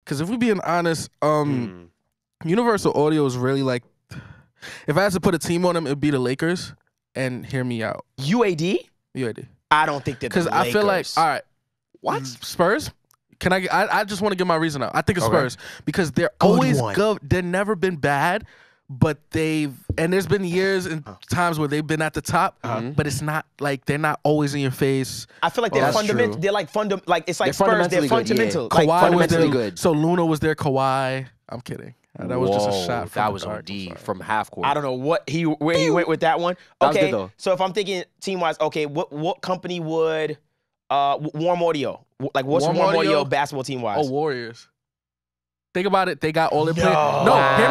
Because if we're being honest, Universal Audio is really like, if I had to put a team on them, it'd be the Lakers. And hear me out. UAD? UAD. I don't think that. Because I feel like, all right, what? Spurs? Can I just want to get my reason out. I think it's Spurs because they're always good. They've never been bad, but and there's been years and times where they've been at the top, but it's not like they're not always in your face. I feel like they're fundamental. They're like it's like Spurs. They're fundamental. Kawhi like fundamentally good. So Luna was there. Kawhi. I'm kidding. That was just a shot. That was OD from half court. I don't know where he went with that one. Okay, so if I'm thinking team wise, okay, what company would Warm Audio? Like what's Warm Audio basketball team wise? Oh, Warriors. Think about it. They got all their players. No, hear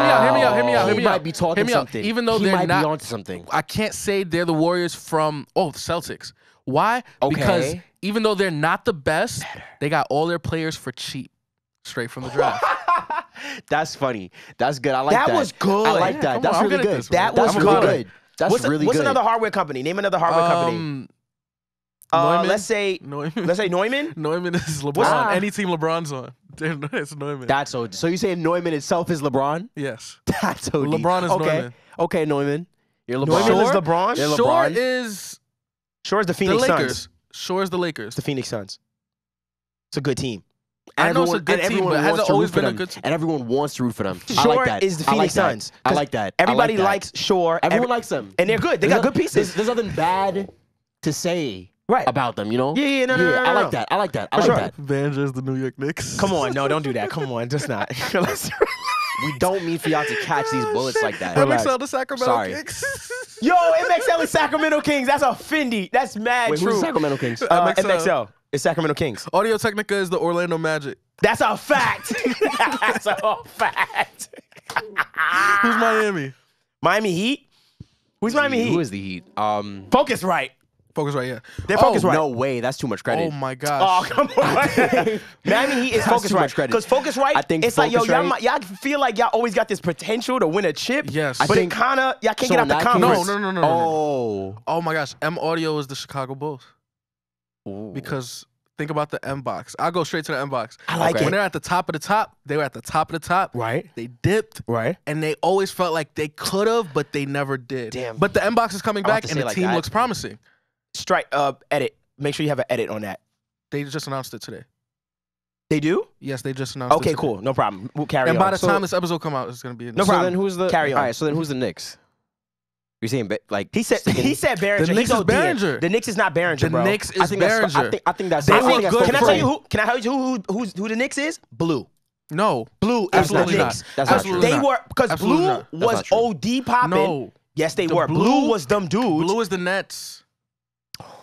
me out. He might be talking something. Even though he they're might not be onto something. I can't say they're the Warriors from the Celtics. Why? Because even though they're not the best, they got all their players for cheap, straight from the draft. That's funny. That's good. I like that. That was good. I like that. That's really good. That was really good. That's really good. What's another hardware company? Name another hardware company. Neumann? Let's say Neumann. Neumann is LeBron. Any team LeBron's on. It's Neumann. That's OD. So you saying Neumann itself is LeBron? Yes. That's OD. LeBron is Neumann. Okay, Neumann. You're LeBron. Neumann is LeBron? You're LeBron. Shore is the Phoenix Suns. Shore is the Lakers. The Phoenix Suns. It's a good team. I know it's a good team, but it hasn't always been a good team. And everyone wants to root for them. Shore I like that. is the Phoenix Suns. I like that. Everybody likes Shore. Everyone likes them. And they're good. They got good pieces. There's nothing bad to say about them, you know? Yeah, no. I like that. I like that. Vanja is the New York Knicks. Come on, no, don't do that. Come on, just not. We don't mean for y'all to catch these bullets like that. MXL the Sacramento Kings. Yo, MXL is Sacramento Kings. That's a Fendi. That's mad Wait, true. Who's Sacramento Kings? MXL. It's Sacramento Kings. Audio Technica is the Orlando Magic. That's a fact. That's a fact. Who's Miami? Miami Heat? Who's Miami Heat? Who is the Heat? Focusrite. Focusrite, yeah. They're Focusrite. No way. That's too much credit. Oh, my gosh. Oh, come on. Miami Heat is Focusrite. Because Focusrite, it's like, yo, y'all feel like y'all always got this potential to win a chip. Yes. But it kind of, y'all can't get out the conference. No. Oh, my gosh. M Audio is the Chicago Bulls. Ooh. Because think about the M box. I'll go straight to the M box. I like it. When they're at the top of the top, they were at the top of the top. Right. They dipped. Right. And they always felt like they could have, but they never did. Damn. But the M box is coming back, and the team looks promising. Edit. Make sure you have an edit on that. They just announced it today. They do? Yes, they just announced it. Okay, cool. No problem. We'll carry on. And by the time this episode come out, it's going to be... No problem. Then who's the... Carry on. All right, so then who's the Knicks? You're saying like he said Behringer. The Knicks is Behringer. The Knicks is not Behringer, bro. The Knicks is Behringer. I think that's. They were good. Can I tell you who the Knicks is? Blue. No, Blue absolutely is the not. Knicks. That's absolutely they not. were because Blue was OD popping. No, yes they were. Blue was them dudes. Blue is the Nets.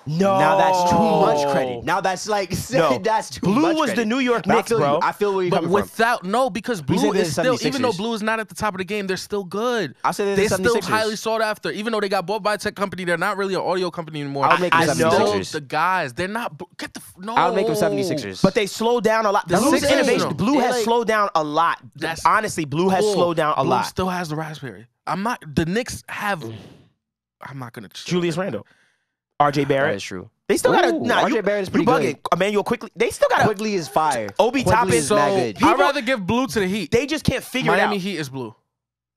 No. Now that's too much credit. Now that's like that's too Blue much was credit. the New York Knicks, bro. I feel where you're coming from. Because Blue is still, even though Blue is not at the top of the game, they're still good. I say they're still highly sought after. Even though they got bought by a tech company, they're not really an audio company anymore. I'll make them 76ers. The guys, they're not. I'll make them 76ers. But they slowed down a lot. Blue has slowed down a lot. Honestly, Blue has slowed down a lot. Blue still has the raspberry. The Knicks have. I'm not gonna. Julius Randle, RJ Barrett. That is true. They still got RJ Barrett is pretty good. Emmanuel Quickly. They still got Quickly is fire. Obi Toppin is so good. I'd rather give Blue to the Heat. They just can't figure it out. Miami Heat is Blue.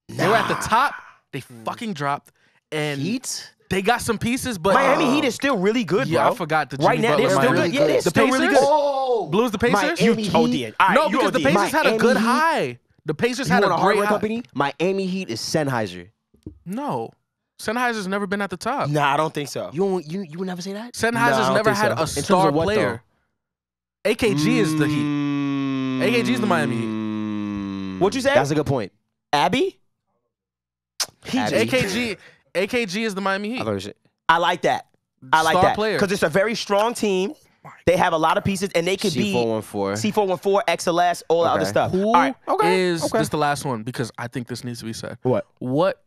They were at the top. They fucking dropped. And Heat? They got some pieces, but Miami Heat is still really good, bro. Yeah, I forgot the right now they're still good. Yeah, they're still really good. Oh, Blue's the Pacers. No, because the Pacers had a good high. The Pacers had a great high. Miami Heat is Sennheiser. No. Sennheiser's never been at the top. Nah, I don't think so. You would never say that? Sennheiser's never had a star player. AKG is the Heat. AKG is the Miami Heat. What'd you say? That's a good point. Abby? AKG is the Miami Heat. I like that. I like that. Because it's a very strong team. They have a lot of pieces, and they could be C414, XLS, all that other stuff. Who is this the last one? Because I think this needs to be said. What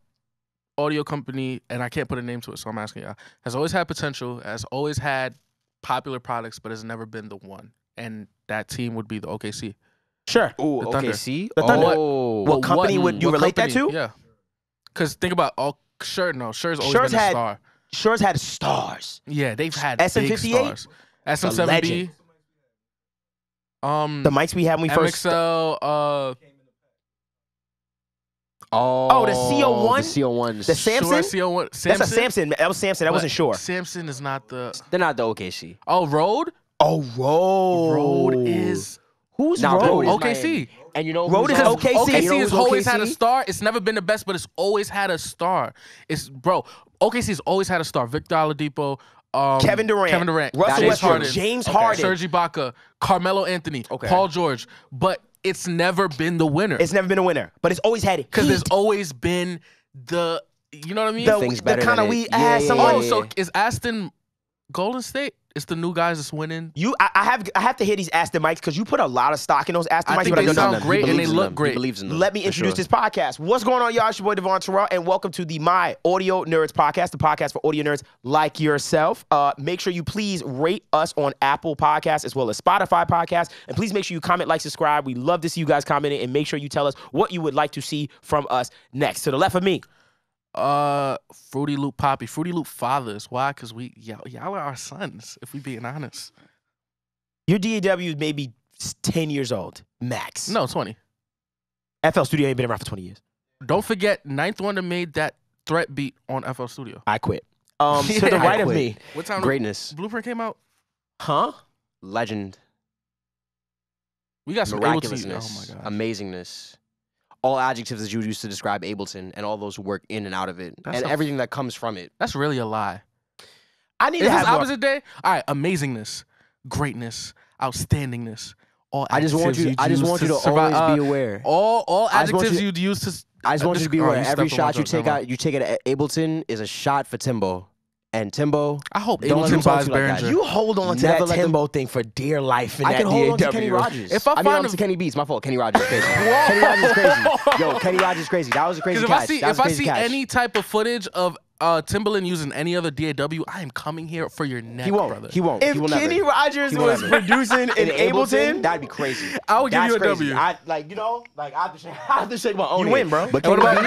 audio company, and I can't put a name to it, so I'm asking y'all, has always had potential, has always had popular products, but has never been the one? And that team would be the OKC. Sure. Ooh, OKC? The Thunder. What company would you relate that to? Yeah. Because think about Scher's always been a star. Scher's had stars. Yeah, they've had SM58? big stars. SM7B. The mics we had when we first. MXL. Oh, the CO1? The CO1s. The Samson? Sure, CO1. That's a Samson. That was Samson. I wasn't sure. Samson is not the... They're not the OKC. Oh, Rode? Oh, Rode. Rode is... Who's Nah, Rode? Rode is OKC. Miami. And you know Rode who's is on- OKC. OKC You know has who's always OKC? had a star. It's never been the best, but it's always had a star. OKC has always had a star. Victor Oladipo, Kevin Durant. Russell James Westbrook. Harden. James Harden. Serge Ibaka, Carmelo Anthony, Paul George. But it's never been the winner. It's never been a winner, but it's always had it. Because there's always been the... You know what I mean? Things The better kind of than we it. had Yeah, someone. Oh, so is Aston Golden State? It's the new guys that's winning. I have to hear these Aston mics because you put a lot of stock in those Aston I mics. think but they don't know sound them. great and they look He great. believes in them. Let me for introduce sure. this podcast. What's going on, y'all? It's your boy Devvon Terrell, and welcome to the My Audio Nerds podcast, the podcast for audio nerds like yourself. Make sure you please rate us on Apple Podcasts as well as Spotify Podcasts, and please make sure you comment, like, subscribe. We love to see you guys commenting, and make sure you tell us what you would like to see from us next. To the left of me, Fruity Loop Poppy. Fruity Loop Fathers. Why? Because y'all are our sons, if we being honest. your DAW is maybe 10 years old, max. No, 20. FL Studio ain't been around for 20 years. Don't forget, Ninth Wonder made that threat beat on FL Studio. I quit. To the right of me, What time Greatness. Blueprint came out? huh? Legend. We got some Miraculousness. Oh my god. Amazingness. All adjectives that you would use to describe Ableton and all those who work in and out of it. That's and everything that comes from it. That's really a lie. I need Is to this have more. opposite day? All right, amazingness, greatness, outstandingness. All I just want adjectives you. I just use want you to survive- always be aware. All I just want adjectives you- you'd use to. I just want you to be Oh, aware. you Every stepped on my shot you joke, take never out, you take it at Ableton is a shot for Timbo, and Timbo. I hope Don't let him Ableton talk buys to you like that. Behringer. You hold on to Never that let them- Timbo thing for dear life in I that can hold on to DAW. Kenny Rogers. If I mean, find I'm to Kenny Beats, my fault. Kenny Rogers is crazy. Kenny Rogers is crazy. Yo, Kenny Rogers is crazy. That was a crazy Because catch. if I see any type of footage of Timbaland using any other DAW, I am coming here for your neck, he won't. brother. He won't. If he will Kenny never. Rogers He will was never. producing in Ableton, that'd be crazy. I would give That's you a crazy. W. I have to shake my own. You head. win, bro. But What Kenny about-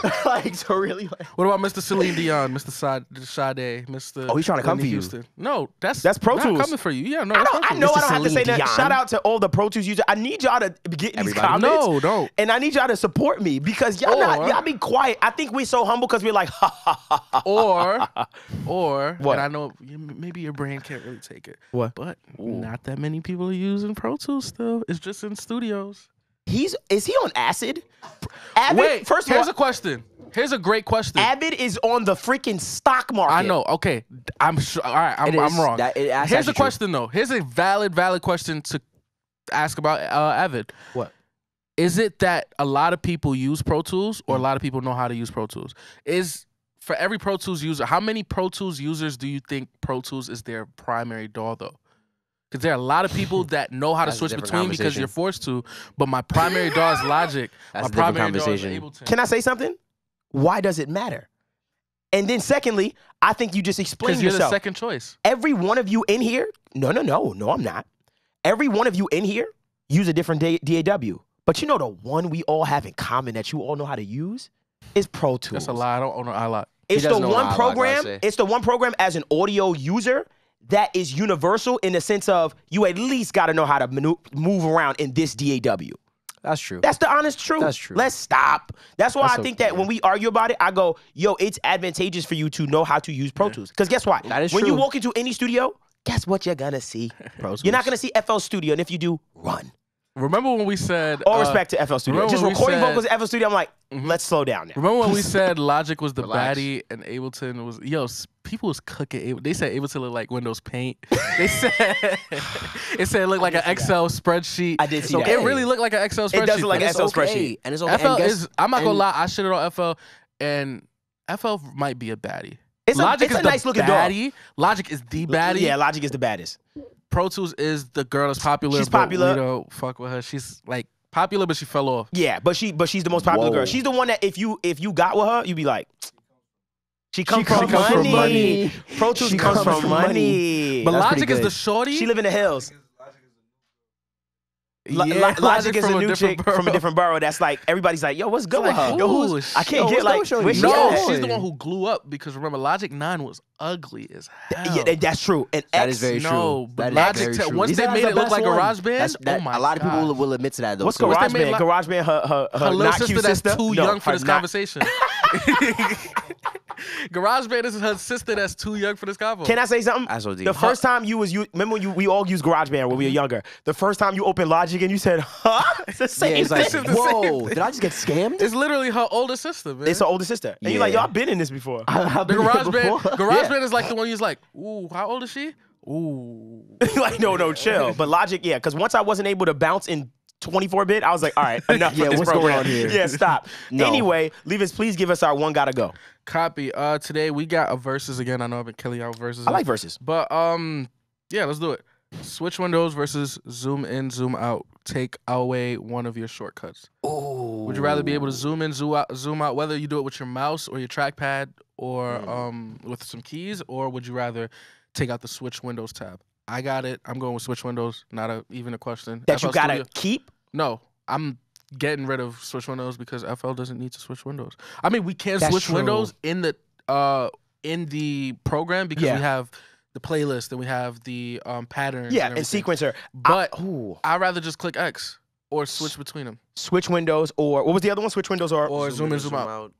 Beats, like so really. What about Mr. Celine Dion, Mr. Sade, Mr. Oh, he's trying to come Whitney for you. Houston? No, that's Pro not Tools. coming for you. Yeah, no, I that's know Pro I Tools. don't Mr. have to say Celine that. Dion. Shout out to all the Pro Tools users. I need y'all to get in these Everybody. comments. No, don't. And I need y'all to support me because y'all be quiet. I think we're so humble because we're like, ha ha ha ha. Or What? and I know maybe your brain can't really take it. What? But not that many people are using Pro Tools still. It's just in studios. Is he on acid? Avid, Wait, first of here's all, a question. Here's a great question. Avid is on the freaking stock market. I know. Okay, I'm sure. All right, I'm wrong. Here's a question though. Here's a valid question to ask about Avid. What? Is it that a lot of people use Pro Tools or a lot of people know how to use Pro Tools? For every Pro Tools user, how many Pro Tools users do you think Pro Tools is their primary DAW though? Because there are a lot of people that know how to That's a switch different between because conversation. you're forced to. But my primary DAW is Logic. That's my a different primary DAW is conversation. Ableton. Can I say something? Why does it matter? And then secondly, I think you just explained Because you're the yourself. second choice. Every one of you in here, no, I'm not. Every one of you in here use a different DAW. But you know the one we all have in common that you all know how to use is Pro Tools. That's a lie. I don't own an iLot. It's the doesn't know one how, program. like I say. It's the one program as an audio user that is universal in the sense of you at least got to know how to move around in this DAW. That's true. That's the honest truth. That's true. Let's stop. That's why That's I think that okay. when we argue about it, I go, yo, it's advantageous for you to know how to use Pro Tools. Because guess what? That is when you true. walk into any studio, guess what you're gonna see? Pro Tools. You're not gonna see FL Studio, and if you do, run. Remember when we said All respect to FL Studio. remember Just when we recording said- vocals at FL Studio, I'm like, let's slow down now. Remember when we said Logic was the Relax. baddie and Ableton was people was cooking. They said Ableton looked like Windows Paint. They said it said it looked like an Excel spreadsheet. I did see that. It really looked like an Excel spreadsheet. It does look like though. an it's Excel okay. spreadsheet. And it's okay. FL and guess- is. I'm not gonna and- lie. I shitted on FL, and FL might be a baddie. It's Logic it's is a the nice looking dog. baddie. Logic is the baddie. Yeah, Logic is the baddest. Pro Tools is the girl that's popular. She's but popular. We don't fuck with her. She's like popular, but she fell off. Yeah, but she's the most popular Whoa. girl. She's the one that if you got with her, you'd be like, she comes from comes from money. Pro Tools She comes comes from from money. money. But That's Logic pretty is good. the shorty. She live in the hills. Logic is a new chick from a different borough. That's like everybody's like, yo, what's good with her? Yo, I can't get like. She's the one who glue up because remember, Logic 9 was ugly as hell. Yeah, that's true. And that is very true. No, but Logic once they made it look like GarageBand, oh my god, a lot of people will admit to that though. What's GarageBand? GarageBand, her little not sister cute that's too young for this conversation. GarageBand is her sister that's too young for this convo. Can I say something? The first time remember when we all used GarageBand when we were younger. The first time you opened Logic and you said, huh? It's the same thing. Like, whoa, did I just get scammed? It's literally her older sister, man. It's her older sister. And you're like, yo, I've been in this before. The GarageBand is like the one you're like, ooh, how old is she? Ooh. Like, no, chill. But Logic, yeah, because once I wasn't able to bounce in 24-bit, I was like, all right, enough of this what's program. going on here? Yeah, stop. Anyway, Levis, please give us our one gotta go. Copy. Today we got a versus again. I know I've been killing y'all with versus. I like versus. But yeah, let's do it. Switch windows versus zoom in, zoom out. Take away one of your shortcuts. Ooh. Would you rather be able to zoom in, zoom out, whether you do it with your mouse or your trackpad or with some keys, or would you rather take out the switch windows tab? I got it. I'm going with switch windows. Not even a question. That FL you gotta keep? No, I'm getting rid of switch windows because FL doesn't need to switch windows. I mean, we can switch windows in the program because we have the playlist and we have the patterns. Yeah, and sequencer. But I'd rather just click X or switch between them. Switch windows or what was the other one? Switch windows or zoom in, zoom out.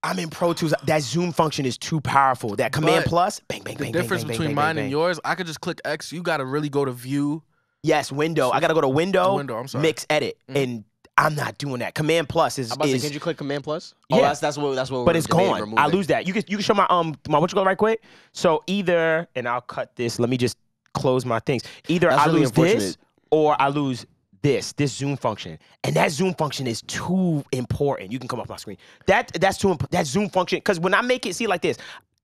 I'm in Pro Tools. That zoom function is too powerful. That Command plus, bang, bang, bang. The difference between mine and yours, I could just click X. You got to really go to View. Yes, window. I got to go to window, I'm sorry. mix, edit. And I'm not doing that. Command plus is. Can you click Command plus? Yeah. That's what. But it's gone. I lose that. You can show my what you go right quick. So either, and I'll cut this. Let me just close my things. Either I lose this or I lose this zoom function, and that zoom function is too important. You can come off my screen. That's too important. That zoom function, because when I make it, see like this,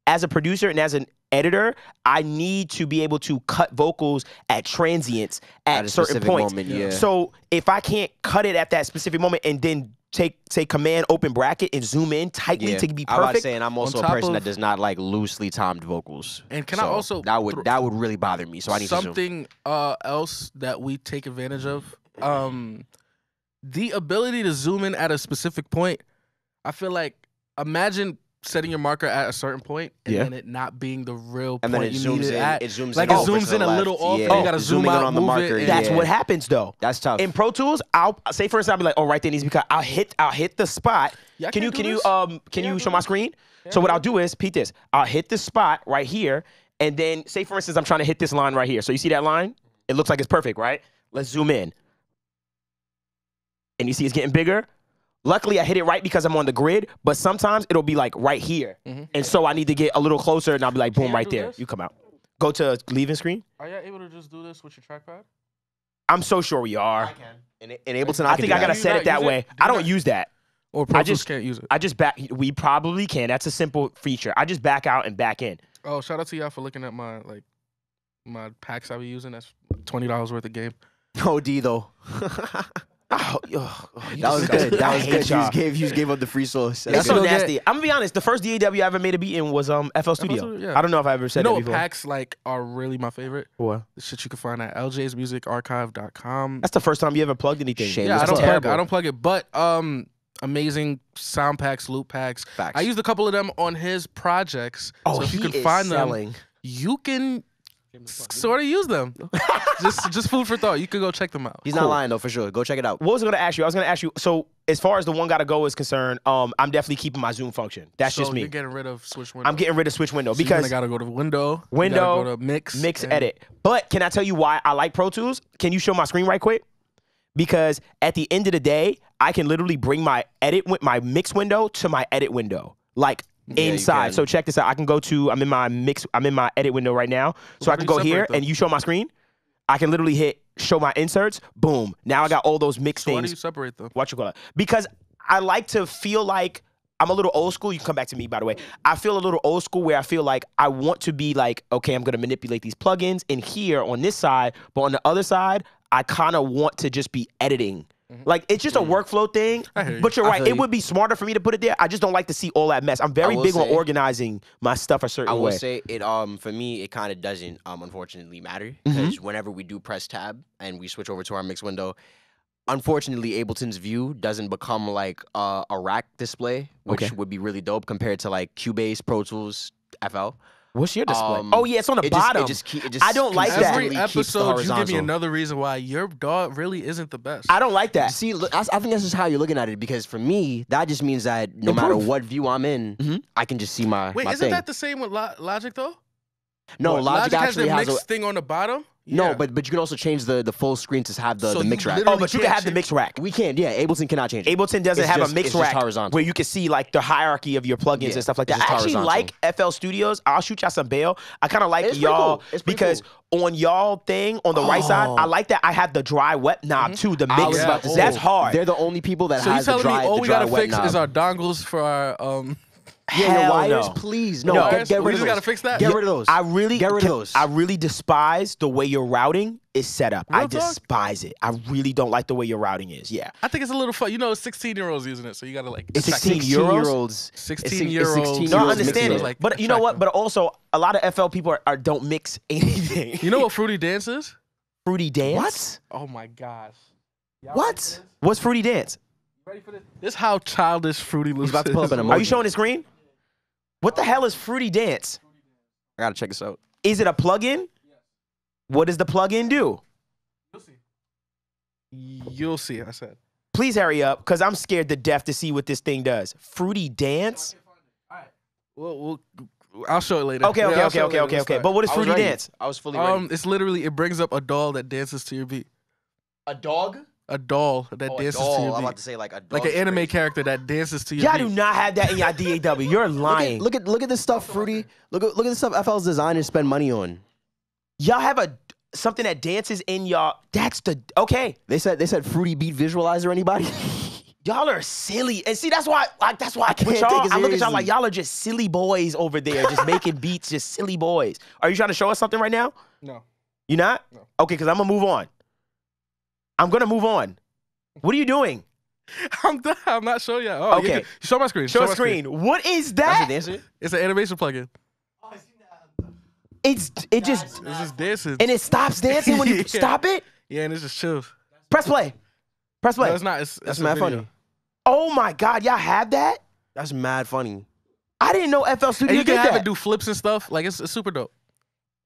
as a producer and as an editor, I need to be able to cut vocals at transients at certain points. Moment, So if I can't cut it at that specific moment and then say command open bracket and zoom in tightly to be perfect. I'm about saying I'm also a person that does not like loosely timed vocals. And can I also that would really bother me. So I need something else that we take advantage of. The ability to zoom in at a specific point. I feel like imagine setting your marker at a certain point and then it not being the real and point you need it at. It zooms like in it zooms in a little off. Yeah. And you gotta zoom out on the marker. That's what happens though. That's tough. In Pro Tools, I'll say first I'll be like, oh, right there needs to be cut. I'll hit the spot. Yeah, can you show my screen? So what I'll do is, Pete, this. I'll hit the spot right here, and then say for instance I'm trying to hit this line right here. So you see that line? It looks like it's perfect, right? Let's zoom in. And you see it's getting bigger. Luckily, I hit it right because I'm on the grid, but sometimes it'll be like right here. And so I need to get a little closer, and I'll be like, boom, right there. You come out. Go to leaving screen. Are you able to just do this with your trackpad? I'm so sure we are. I can. In Ableton, I think I got to set it that way. I don't use that. Or Pro Tools can't use it. We probably can. That's a simple feature. I just back out and back in. Oh, shout out to y'all for looking at my packs I be using. That's $20 worth of game. OD though. That was good. That was good. You just gave up the free source. That's so nasty. I'm gonna be honest. The first DAW I ever made a beat in was FL Studio. Yeah. I don't know if I ever said that before. Packs are really my favorite? What? The shit you can find at ljsmusicarchive.com. That's the first time you ever plugged anything. Yeah, I don't plug it. But amazing sound packs, loop packs. Facts. I used a couple of them on his projects. Oh, so if you can find them, you can sort of use them. just food for thought. You can go check them out. He's not lying though, for sure. Go check it out. What was I gonna ask you? I was gonna ask you. So as far as the one gotta go is concerned, I'm definitely keeping my zoom function. That's just me. You're getting rid of switch window. I'm getting rid of switch window because I gotta go to window. Window. You gotta go to mix, edit. But can I tell you why I like Pro Tools? Can you show my screen right quick? Because at the end of the day, I can literally bring my mix window to my edit window, like inside. So check this out. I can go to I'm in my edit window right now. So I can go here and you show my screen. I can literally hit show my inserts. Boom. Now I got all those mixed things. Why do you separate them? What you call it? Because I like to feel like I'm a little old school. You can come back to me, by the way. I feel a little old school where I feel like I want to be like, okay, I'm going to manipulate these plugins in here on this side, but on the other side, I kind of want to just be editing Like, it's just a workflow thing. But you're right. It would be smarter for me to put it there. I just don't like to see all that mess. I'm very big on organizing my stuff a certain way. I will say it. For me, it kind of doesn't unfortunately matter because whenever we do press tab and we switch over to our mix window, unfortunately, Ableton's view doesn't become like a rack display, which would be really dope compared to like Cubase, Pro Tools, FL. What's your display? Oh, yeah, it's on the bottom. I don't like that. Every episode, you give me another reason why your dog really isn't the best. I don't like that. See, I think that's just how you're looking at it, because for me, that just means that no matter what view I'm in, I can just see my Wait, my isn't thing. that the same with Logic, though? No, What, Logic actually has has the a mix thing on the bottom? No, Yeah. but you can also change the full screen to have the mix rack. Oh, but you can have the mix rack. We can, yeah. Ableton cannot change it. Ableton doesn't have a mix it's just rack horizontal. where you can see like the hierarchy of your plugins and stuff like that. it's I just actually horizontal. like FL Studios. I'll shoot y'all some bail. I kind of like It's pretty y'all cool. It's pretty because on y'all thing on the right side, I like that I have the dry wet knob too. The I mix, was about to say, that's hard. They're the only people that So you has the telling me dry, all the we dry gotta wet fix knob. is our dongles for our Yeah, your Hell wires, no. please. No, No, wires? get We rid of just those. gotta fix that? Get Yeah, rid of those. I really Get rid of those. I really despise the way your routing is set up. I Real talk? despise it. I really don't like the way your routing is. Yeah. I think it's a little fun. You know, 16-year-olds using it, so you gotta like. It's check 16 it. euros? 16-year-olds. No, I Euros understand mixing it. it. But you know what? But also, a lot of FL people don't mix anything. You know what Fruity Dance is? Fruity Dance? Oh my gosh. What? What's Fruity Dance? Ready for this? This is how childish Fruity Loops He's about to pull up is. an emoji. Are you showing the screen? What the hell is Fruity Dance? I gotta check this out. Is it a plugin? What does the plugin do? You'll see. You'll see, I said. Please hurry up, because I'm scared to death to see what this thing does. Fruity Dance? I'll show it later. Okay. Yeah, I'll show it later. Let's Okay. start. But what is I was Fruity ready. Dance? I was fully ready. It's literally, it brings up a doll that dances to your beat. A dog? A doll that dances to your I'm beat. about to say like a dog. Like an anime character that dances to your Y'all beat. do not have that in your DAW. You're lying. Look at this stuff, Fruity. Look at this stuff FL's designers spend money on. Y'all have something that dances in y'all. That's the okay. They said Fruity Beat Visualizer. Anybody? Y'all are silly, and see that's why I can't with y'all. take it I look at y'all seriously. like y'all are just silly boys over there, just making beats, just silly boys. Are you trying to show us something right now? No. You not? No. Okay, because I'm gonna move on. I'm gonna move on. What are you doing? I'm done. I'm not showing you. Oh, Okay. okay. Show my screen. Show a my screen. What is That's a that? dancer. It's an animation plugin. It just It's just dancing. and it stops dancing when you Yeah. stop it. Yeah, and it just chills. Press play. Press play. No, it's not. It's That's a mad video. funny. Oh my God, y'all have that? That's mad funny. I didn't know FL Studio And you can did have that. it do flips and stuff. Like, it's super dope.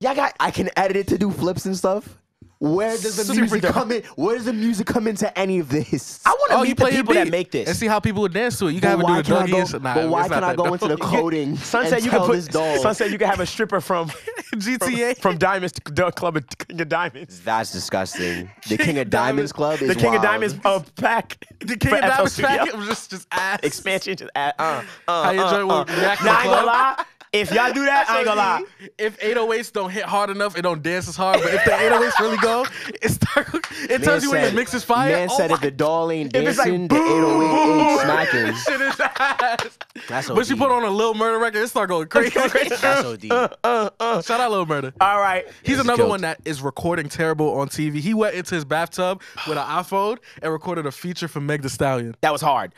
Y'all got. I can edit it to do flips and stuff. Where does the Super music dope. come in? Where does the music come into any of this? I want to Oh, you meet the play your people that beat make this. and see how people would dance to it. You can But have why it do can I the go? doggies. Nah, But why it's not can I that go dope. into the coding? Son and said you can tell put. this dog? Son said you can have a stripper from GTA? from Diamonds to the Club of King of Diamonds. That's disgusting. The King of Diamonds Club is The King of wild. Diamonds pack. The King for of FL Diamonds Studio. pack, it was just ass. Expansion. Just How you enjoy with React Nah, I ain't Club? gonna lie. If y'all do that, I ain't gonna lie. If 808s don't hit hard enough, it don't dance as hard. But if the 808s really go, it tells you when your mix is fire. Man said if the doll ain't If it's like dancing, the 808 ain't smacking. shit is ass. That's But you OD. put on a Lil Murder record, it start going crazy. That's OD. Shout out Lil Murder. All right. He's It's another killed. one that is recording terrible on TV. He went into his bathtub with an iPhone and recorded a feature for Meg Thee Stallion. That was hard.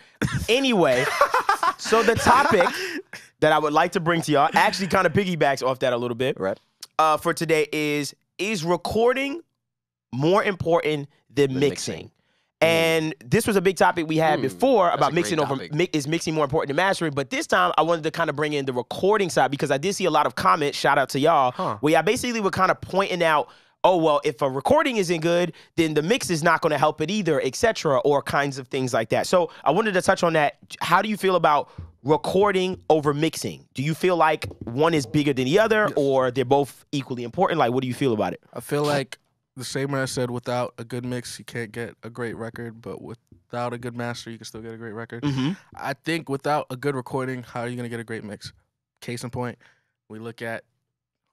Anyway, so the topic that I would like to bring to y'all actually kind of piggybacks off that a little bit. Right. For today is recording more important than mixing? And this was a big topic we had before about a mixing great over. topic. Is mixing more important than mastering? But this time I wanted to kind of bring in the recording side because I did see a lot of comments. Shout out to y'all. Where y'all basically were kind of pointing out, oh, well, if a recording isn't good, then the mix is not going to help it either, etc., or kinds of things like that. So I wanted to touch on that. How do you feel about recording over mixing? Do you feel like one is bigger than the other, or they're both equally important? Like, what do you feel about it? I feel like the same way I said, without a good mix, you can't get a great record, but without a good master, you can still get a great record. I think without a good recording, how are you going to get a great mix? Case in point, we look at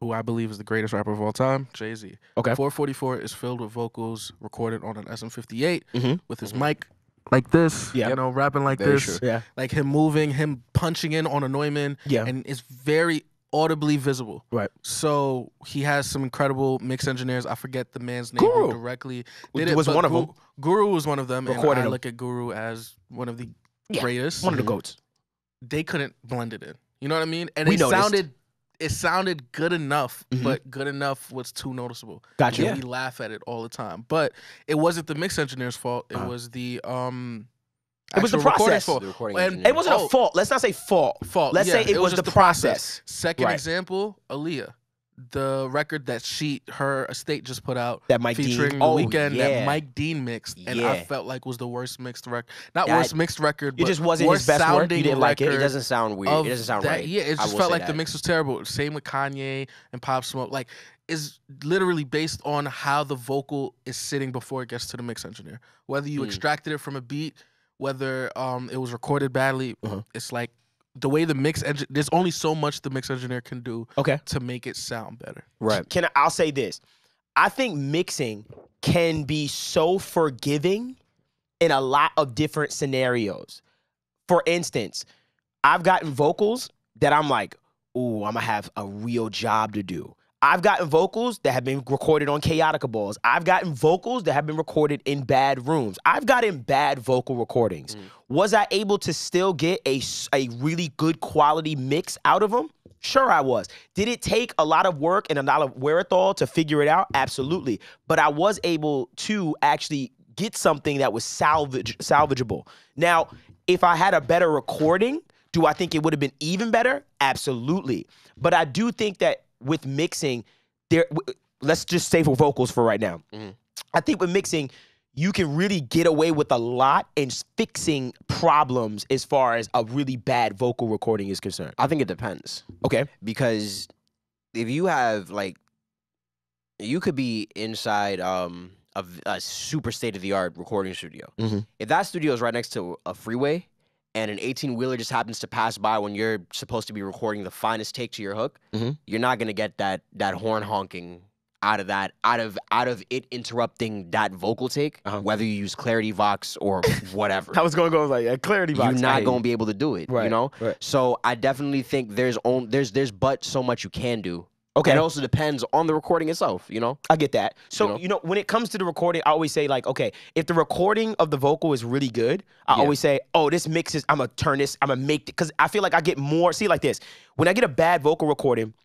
who I believe is the greatest rapper of all time, Jay-Z. Okay. 444 is filled with vocals recorded on an SM58 with his mic like this, Yeah. you know, rapping like Very this. true. Yeah. Like him moving, him punching in on a Neumann. Yeah. And it's very audibly visible. Right. So he has some incredible mix engineers. I forget the man's name who directly did it. Was one of them. Guru was one of them. Recorded and I him. look at Guru as one of the greatest. One of the GOATs. They couldn't blend it in. You know what I mean? And We it noticed. sounded good enough, but good enough was too noticeable. Gotcha. And we laugh at it all the time. But it wasn't the mix engineer's fault. It was the It was the actual recording process. fault. The recording And engineer. It wasn't a fault. Let's not say fault. Let's say it was just the process. Second Right. example, Aaliyah. The record that her estate just put out That Mike Dean- featuring Oh, The Weeknd yeah. that Mike Dean mixed, and I Yeah. felt like was the worst mixed record. Not That- worst mixed record, It but just wasn't his worst best work? You sounding didn't like it? It record doesn't sound weird. of It doesn't sound that, right. Yeah, it I just will felt say like the that. mix was terrible. Same with Kanye and Pop Smoke. Like, is literally based on how the vocal is sitting before it gets to the mix engineer. Whether you extracted it from a beat, whether it was recorded badly, it's like the way the there's only so much the mix engineer can do to make it sound better. Right. I'll say this. I think mixing can be so forgiving in a lot of different scenarios. For instance, I've gotten vocals that I'm like, ooh, I'm gonna have a real job to do. I've gotten vocals that have been recorded on Chaotica balls. I've gotten vocals that have been recorded in bad rooms. I've gotten bad vocal recordings. Was I able to still get a really good quality mix out of them? Sure, I was. Did it take a lot of work and a lot of wherewithal to figure it out? Absolutely. But I was able to actually get something that was salvageable. Now, if I had a better recording, do I think it would have been even better? Absolutely. But I do think that with mixing, let's just say for vocals for right now. I think with mixing, you can really get away with a lot in fixing problems as far as a really bad vocal recording is concerned. I think it depends. Okay. Because if you have you could be inside a super state-of-the-art recording studio. If that studio is right next to a freeway and an 18-wheeler just happens to pass by when you're supposed to be recording the finest take to your hook, you're not gonna get that horn honking out of it interrupting that vocal take, whether you use Clarity Vox or whatever. I was gonna go like a Clarity Vox. You're not gonna be able to do it, you know? Right. So I definitely think there's but so much you can do. Okay. And it also depends on the recording itself, you know? I get that. So, you know, when it comes to the recording, I always say, like, okay, if the recording of the vocal is really good, I always say, oh, this mix is, I'm going to turn this, I'm going to make it, because I feel like I get more, see, like this, when I get a bad vocal recording,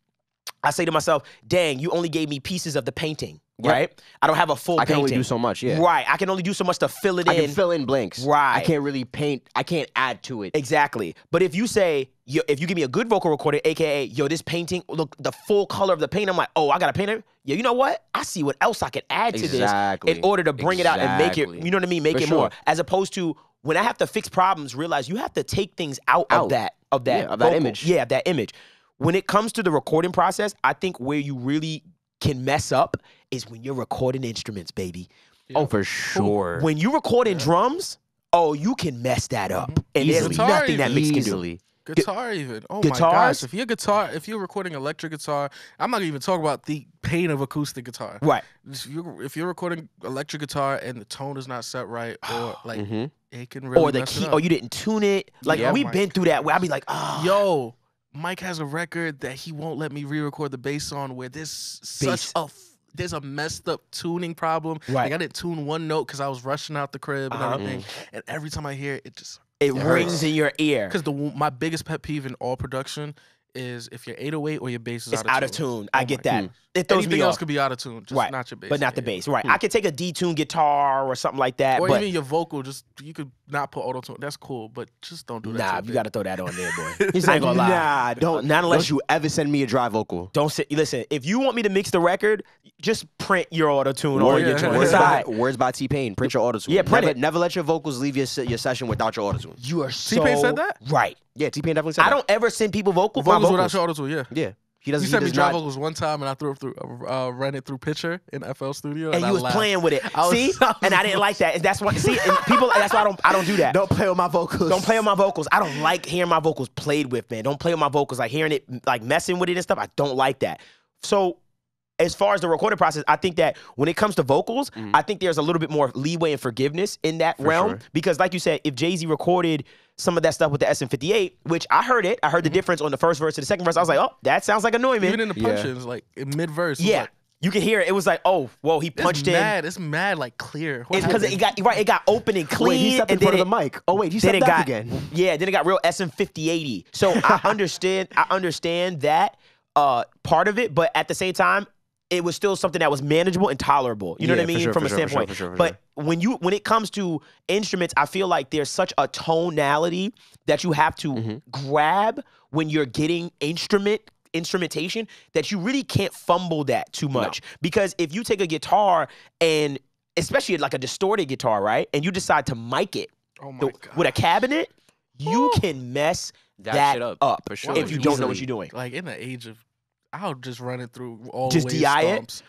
I say to myself, dang, you only gave me pieces of the painting, right? I don't have a full painting. I can only do so much, yeah. Right. I can only do so much to fill it in. I can fill in blanks. Right. I can't really paint. I can't add to it. Exactly. But if you say, if you give me a good vocal recording, AKA, yo, this painting, look, the full color of the paint, I'm like, oh, I got to paint it. Yeah, you know what? I see what else I can add to this in order to bring it out and make it, you know what I mean? Make it more. As opposed to when I have to fix problems, realize you have to take things out. of that image. Yeah, of that image. When it comes to the recording process, I think where you really can mess up is when you're recording instruments, baby. Yeah. Oh, for sure. When you record in drums, oh, you can mess that up. And there's nothing that mix can do. Guitar even. Oh Guitars? my gosh. If you're recording electric guitar, I'm not even talking about the pain of acoustic guitar. Right. If you're recording electric guitar and the tone is not set right, or like it can really or the mess key, it up. or you didn't tune it. Like we've been through that where I'll be like, oh. Yo, Mike has a record that he won't let me re-record the bass on where there's a messed up tuning problem. Right. Like I didn't tune one note because I was rushing out the crib and everything. And every time I hear it, it rings in your ear. Because my biggest pet peeve in all production is if your 808 or your bass is out of tune. I get that. It throws Anything me else off. could be out of tune, just not your bass. But not the bass. Right. I could take a detuned guitar or something like that. Or but even your vocal, you could not put auto tune. That's cool, but just don't do that. Nah, to you got to throw that on there, boy. He's I ain't like, gonna lie. nah, not unless you ever send me a dry vocal. Don't say. Listen, if you want me to mix the record, just print your auto tune Or or your tune. Words by T-Pain. Print your auto tune. Yeah, print it. Never let your vocals leave your session without your auto tune. You are so T-Pain said that? Right. Yeah, T-Pain definitely said that. I don't ever send people vocals without your auto tune. Yeah. Yeah. He sent me dry vocals one time, and I ran it through Picture in FL Studio, and you was laughed. playing with it. And I didn't like that. And that's why. See, and people. That's why I don't do that. Don't play with my vocals. Don't play with my vocals. I don't like hearing my vocals played with, man. Don't play with my vocals. Like hearing it, like messing with it and stuff. I don't like that. So, as far as the recording process, I think that when it comes to vocals, I think there's a little bit more leeway and forgiveness in that realm. Sure. Because, like you said, if Jay-Z recorded some of that stuff with the SM58, which I heard it. I heard the difference on the first verse to the second verse. I was like, oh, that sounds like a Neumann. Even in the punches, like in mid-verse. Yeah. You can hear it. It was like, oh, whoa, he punched in. It's mad, like clear. It's because it got open and clean. Wait, he stepped in front of the mic. Oh wait, he stepped back again. Yeah, then it got real SM5080. So I understand that part of it, but at the same time, it was still something that was manageable and tolerable. You know what I mean? From a standpoint. But when it comes to instruments, I feel like there's such a tonality that you have to grab when you're getting instrumentation that you really can't fumble that too much. Because if you take a guitar and especially like a distorted guitar, right? And you decide to mic it with a cabinet, you can mess that shit up for sure. if you don't know what you're doing. Like in the age of, I'll just run it through all just the way DI stomps.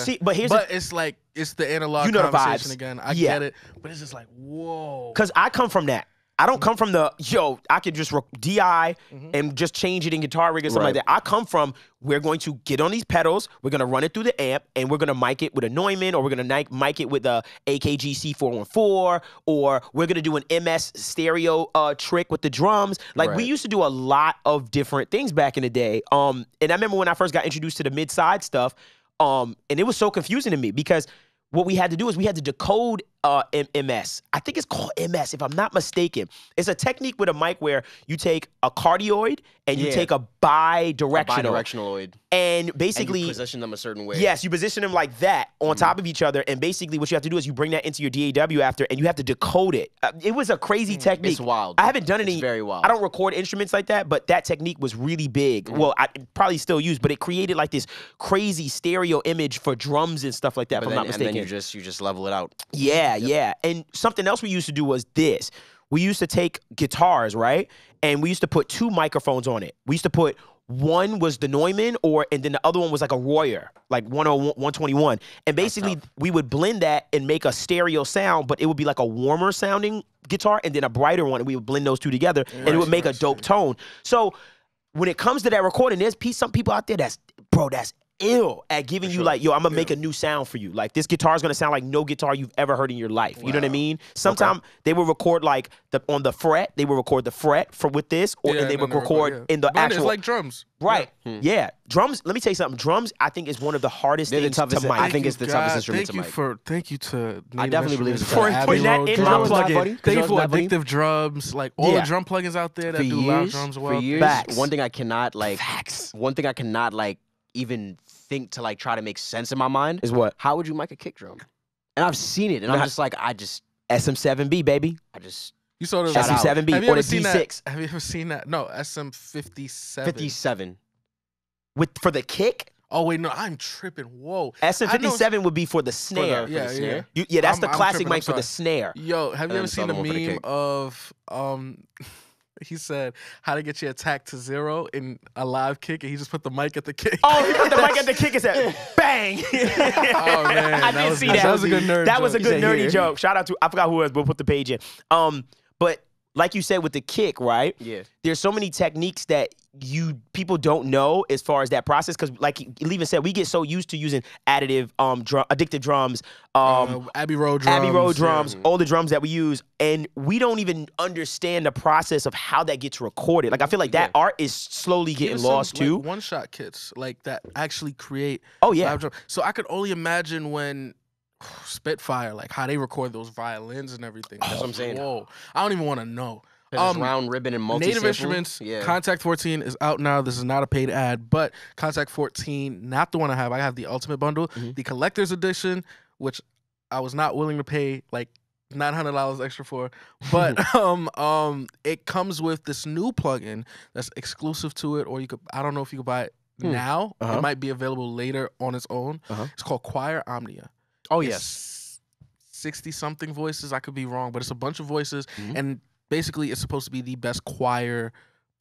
it. But it's like it's the analog you know conversation the vibes. again. I get it, but it's just like whoa. Because I come from that. I don't come from I could just DI and just change it in Guitar Rig or something like that. I come from, we're going to get on these pedals, we're going to run it through the amp, and we're going to mic it with a Neumann, or we're going to mic it with a AKG C414, or we're going to do an MS stereo trick with the drums. Like, we used to do a lot of different things back in the day. And I remember when I first got introduced to the mid-side stuff, and it was so confusing to me because what we had to do is we had to decode MS. I think it's called MS, if I'm not mistaken. It's a technique with a mic where you take a cardioid and you take a bi-directional. Bi-directionaloid. And basically, and you position them a certain way. Yes, you position them like that on top of each other. And basically what you have to do is you bring that into your DAW after and you have to decode it. It was a crazy technique. It's wild. I haven't done any. It's very wild. I don't record instruments like that, but that technique was really big. Well, I probably still used, but it created like this crazy stereo image for drums and stuff like that, if I'm not mistaken. And then you just level it out. Yeah. And something else we used to do was this. We used to take guitars, right? And we used to put two microphones on it. We used to put, one was the Neumann, and then the other one was like a Royer, like 121. And basically, we would blend that and make a stereo sound, but it would be like a warmer sounding guitar and then a brighter one, and we would blend those two together, and it would make a dope tone. So when it comes to that recording, there's some people out there that's ill at giving you like, yo, I'm gonna make a new sound for you. Like, this guitar is gonna sound like no guitar you've ever heard in your life. You know what I mean? Sometimes they will record like on the fret. They will record the fret with this, and they will record in the actual. It's like drums, right? Yeah. Drums. Let me tell you something. Drums, I think, is one of the hardest things to mic. I think it's the toughest instrument to mic. Thank you to. I definitely believe it's for putting that in my plugin. Thank you for Addictive Drums, like all the drum plugins out there that do loud drums well. For years, one thing I cannot even think to like try to make sense in my mind is what? How would you mic a kick drum? And I've seen it, and I'm just like, SM7B, baby. You saw the SM7B or the D6. Have you ever seen that? No, SM57. 57. For the kick? Oh wait, no, I'm tripping. Whoa. SM57 would be for the snare. Yeah. That's the classic mic for the snare. Yo, have you ever seen the meme of he said how to get your attack to 0 in a live kick, and he just put the mic at the kick. Oh, he put the mic at the kick and said, bang! Oh man, I didn't see that. That was a good nerd. That was a good nerdy joke. Shout out to, I forgot who it was, but we'll put the page in. But like you said with the kick, right? Yeah. There's so many techniques that people don't know as far as that process, because like you even said, we get so used to using addictive drums, Abbey Road drums, all the drums that we use, and we don't even understand the process of how that gets recorded. Like, I feel like that art is slowly getting lost too. Like one-shot kits like that actually create. Oh yeah. Live drum. So I could only imagine when Spitfire, like how they record those violins and everything. That's what I'm saying. Whoa, I don't even want to know. Round ribbon and multi Native Instruments, Contact 14 is out now. This is not a paid ad, but Contact 14, not the one I have. I have the Ultimate Bundle, the Collector's Edition, which I was not willing to pay like $900 extra for, but it comes with this new plugin that's exclusive to it, or you could, I don't know if you could buy it now. It might be available later on its own. It's called Choir Omnia. Oh yes, 60-something voices. I could be wrong, but it's a bunch of voices, and basically it's supposed to be the best choir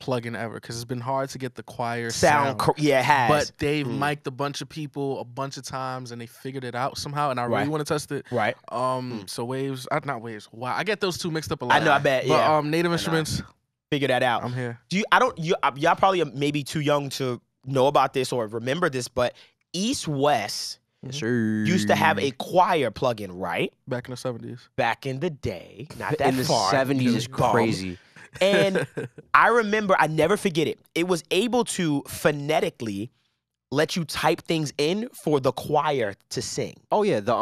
plugin ever, because it's been hard to get the choir sound. Yeah, it has. But they've mic'd a bunch of people a bunch of times, and they figured it out somehow, and I really want to test it. Right. So Waves, not Waves. Wow, I get those two mixed up a lot. I know, I bet. But Native Instruments, figure that out. I'm here. Y'all probably are maybe too young to know about this or remember this, but East West used to have a choir plugin, right? Back in the 70s. Back in the day, not that in the far. 70s is crazy. And I remember, I never forget it. It was able to phonetically let you type things in for the choir to sing. Oh yeah, the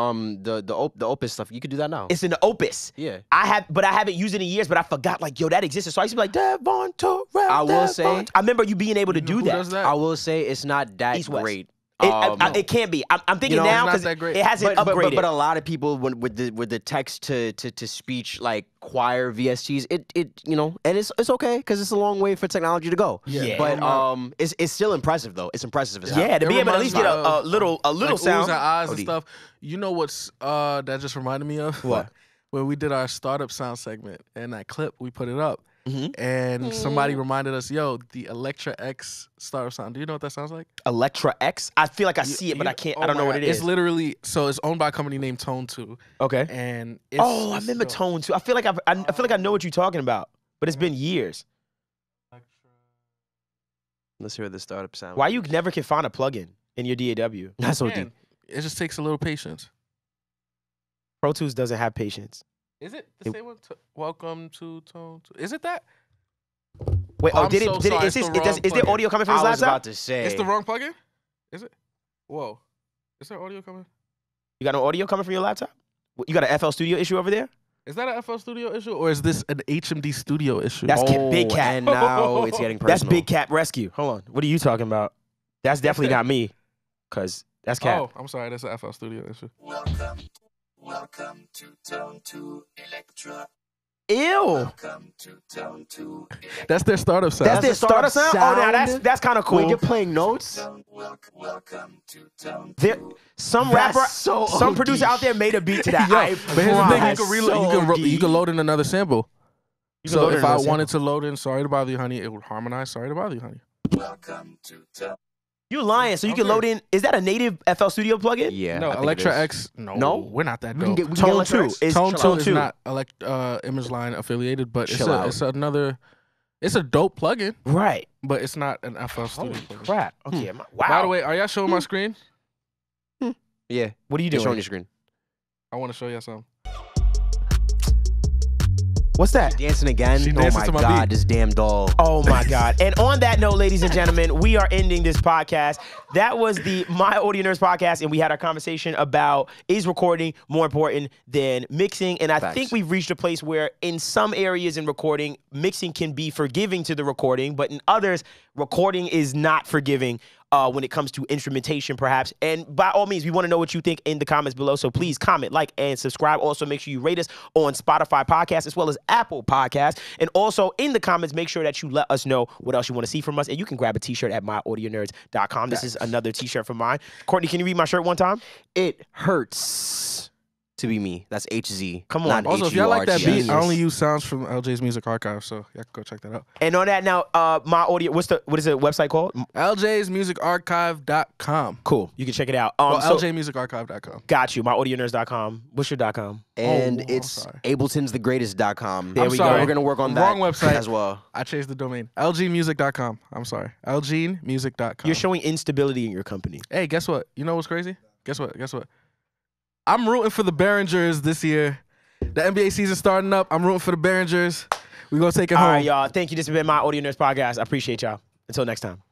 Opus stuff. You could do that now. It's in the Opus. Yeah. I haven't used it in years, but I forgot like, yo, that existed. So I used to be like, Devvon Terrell. I will say, I remember you being able to do Who does that? I will say it's not that great. It can't be. I'm thinking now because it hasn't upgraded. But a lot of people with the text to speech like choir VSTs, it and it's okay because it's a long way for technology to go. Yeah. But it's still impressive though. It's impressive as hell. Yeah, to be able to at least get a little like sound. Oohs and ahs and stuff. You know what's that just reminded me of? What? When we did our startup sound segment and that clip, we put it up. And somebody reminded us, yo, the Electra X startup sound. Do you know what that sounds like? Electra X? I feel like I see it, but I can't. I don't know what it is. It's literally, so it's owned by a company named Tone 2. Okay. And it's, I remember Tone 2. I feel like I feel like I know what you're talking about, but it's been years. Let's hear the startup sound. Why you never can find a plugin in your DAW? That's so deep. It just takes a little patience. Pro Tools doesn't have patience. Is it the same one? Welcome to Tone 2. Is it that? Wait, Oh, is there audio coming from his I was laptop? about to say. It's the wrong plugin? Is it? Whoa. Is there audio coming? You got no audio coming from your laptop? You got an FL Studio issue over there? Is that an FL Studio issue or is this an HMD Studio issue? That's Big Cat. And now it's getting personal. That's Big Cat Rescue. Hold on. What are you talking about? That's definitely not me, because that's Cat. Oh, I'm sorry. That's an FL Studio issue. Welcome to Tone 2 Electra. Ew. Welcome to Tone 2. That's their startup sound. That's their startup sound? Oh, now that's kind of cool. When you're playing notes, Welcome to Tone 2. There, some rapper, some OD. producer out there made a beat to that. Yo, I but here's the thing: promise. you can load in another sample. can load So in if I another wanted to load in "Sorry to Bother You, Honey," it would harmonize "Sorry to Bother You, Honey." Welcome to Tone. You lying? So you can load in. Is that a native FL Studio plugin? Yeah. No, I think it Electra is. X. No, we're not that dope. Tone 2 is Tone 2 Tone is 2. not Image Line affiliated, but Chill out. it's another. It's a dope plugin, Right. but it's not an FL Studio plugin. Crap. Okay. Wow. By the way, are y'all showing my screen? Yeah. What are you It's doing? on your screen. I want to show y'all something. What's that? Dancing again. She Oh dances my to my God, beat. this damn doll. Oh my God. And on that note, ladies and gentlemen, we are ending this podcast. That was the My Audio Nerds podcast, and we had our conversation about, is recording more important than mixing? And I think we've reached a place where in some areas in recording, mixing can be forgiving to the recording, but in others, recording is not forgiving when it comes to instrumentation, perhaps. And by all means, we want to know what you think in the comments below. So please comment, like, and subscribe. Also, make sure you rate us on Spotify Podcasts as well as Apple Podcasts. And also, in the comments, make sure that you let us know what else you want to see from us. And you can grab a t-shirt at myaudionerds.com. This is another t-shirt from mine. Courtney, can you read my shirt one time? It hurts to be me. That's HZ. Come on. Not Also, if y'all like that HURTS. beat, I only use sounds from LJ's Music Archive, so y'all can go check that out. And on that now, my audio, what is the website called? LJ'smusicarchive.com. Cool. You can check it out. LJmusicarchive.com. Got you. MyAudionerds.com. What's your .com? And I'm it's sorry. AbleTonsTheGreatest.com. There we go. We're going to work on that Wrong website. as well. I changed the domain. LGmusic.com. I'm sorry. LGmusic.com. You're showing instability in your company. Hey, guess what? You know what's crazy? Guess what? I'm rooting for the Behringers this year. The NBA season starting up. I'm rooting for the Behringers. We're going to take it home. All right, y'all. Thank you. This has been My Audio Nerds podcast. I appreciate y'all. Until next time.